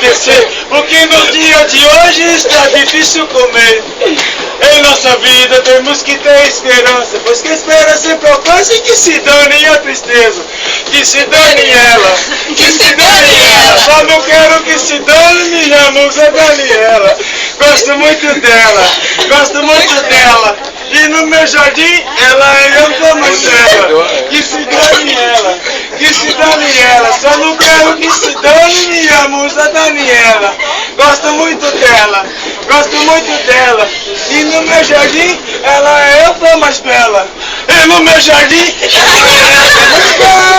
agradecer, porque no dia de hoje está difícil comer. Em nossa vida temos que ter esperança, pois que a esperança sempre alcança e que se dane a tristeza. Que se dane ela, que se dane ela. Só não quero que se dane minha musa Daniela. Gosto muito dela, gosto muito dela. E no meu jardim ela é eu como dela. Que se dane ela, que se dane ela. Só não quero que se dane minha musa Daniela. Gosto muito dela, gosto muito dela. E no meu jardim ela é eu tô mais bela. E no meu jardim ela é eu tô mais bela.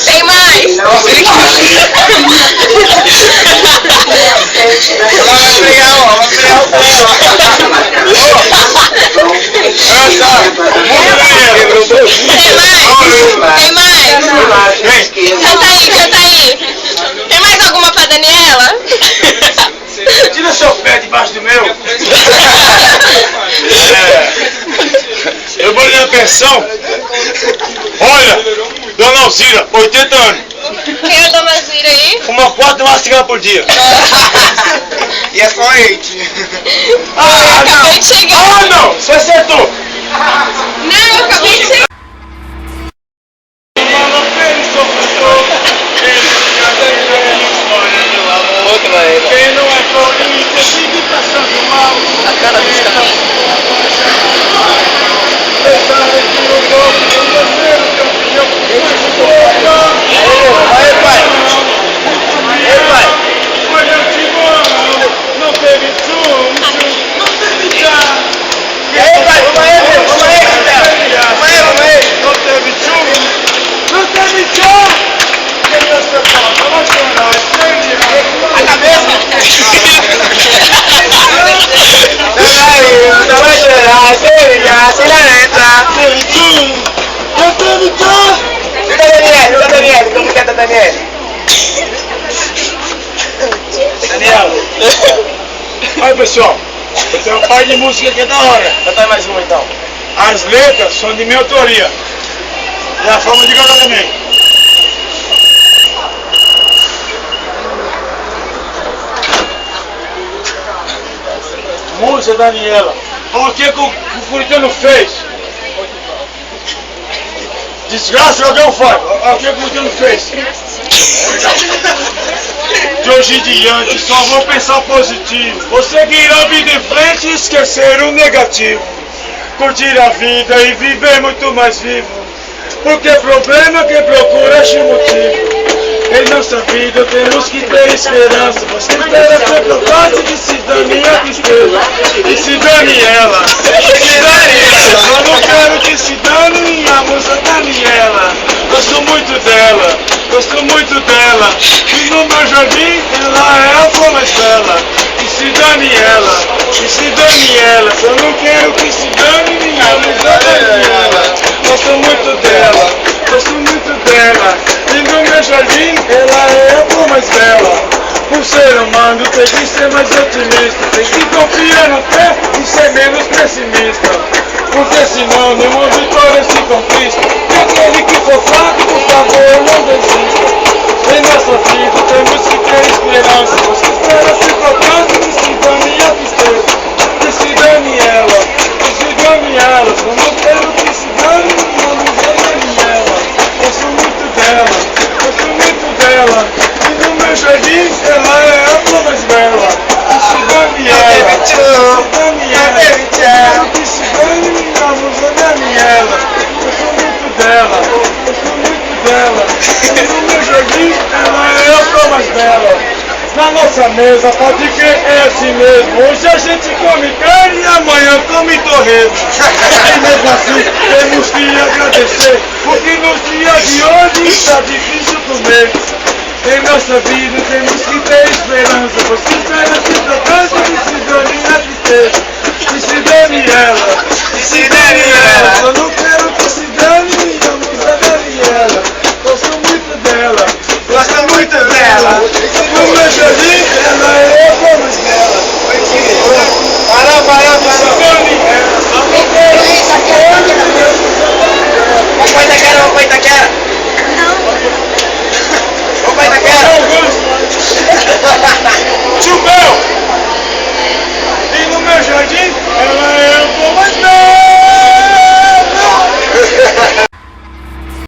Tem mais? Tem mais? Canta aí, canta aí. Tem mais alguma pra Daniela? Tira seu pé debaixo do meu. Eu vou lhe dar pensão. Olha, Dona Alzira, 80 anos. Quem é Dona Alzira aí? Fuma 4 mastigas por dia. E é só 8. Acabei de chegar. Ah, não! Você acertou! Não, eu acabei de chegar. Quem não é Corinthians vive passando mal. A cara dos caminhos. Aí, pai. Olha, eu te amo. Não teve sumo, não teve chá. Vamos aí. Não teve sumo, não teve chá. Quem é seu pai? Vai chorar, A cabeça. Não vai chorar, seria, se la neta. teve sumo, não teve chá. Luta Daniel, como canta Daniel? Daniel. Olha, pessoal, eu tenho um par de música que é da hora. Canta mais uma então. As letras são de minha autoria. E a forma de cantar também. Música Daniela. Olha o que o Curitano fez. Desgraça que alguém faz. Olha o que o Curitano fez. De hoje em diante só vou pensar positivo. Vou seguir a vida em frente e esquecer o negativo. Curtir a vida e viver muito mais vivo. Porque problema quem procura acha motivo. Em nossa vida temos que ter esperança. Você espera sempre o caso que se dane a tristeza. E se dane ela, se dane ela. Eu não quero que se dane minha musa Daniela. Gosto muito dela, gosto muito dela. E no meu jardim ela é a flor mais bela. E se dane ela, e se dane ela. Eu não quero que se dane minha musa Daniela. Gosto muito dela, gosto muito dela. E no meu jardim ela é a flor mais bela. Um ser humano tem que ser mais otimista. Tem que confiar na fé e ser menos pessimista. Porque senão nenhuma vitória se conquista. E aquele que for fraco, por favor, não desista. Em nossa vida temos que ter esperança. Você espera se tocando e se dane a tristeza. Que se dane ela, que se dane ela. Eu não quero que se dane minha musa Daniela. Gosto muito dela, gosto muito dela. E no meu jardim ela é a flor mais bela. Que se dane ela, que se dane ela. Quero que se dane minha musa Daniela. Gosto muito dela, gosto muito dela. E no meu jardim ela é a flor mais bela. Na nossa mesa, pode crer, é assim mesmo. Hoje a gente come carne e amanhã come torresmo. E mesmo assim, temos que agradecer, porque nos dias de hoje está difícil comer. Em nossa vida temos que ter esperança. Você espera se tocando e se dane a tristeza. E se dane ela, e se dane ela. Eu não quero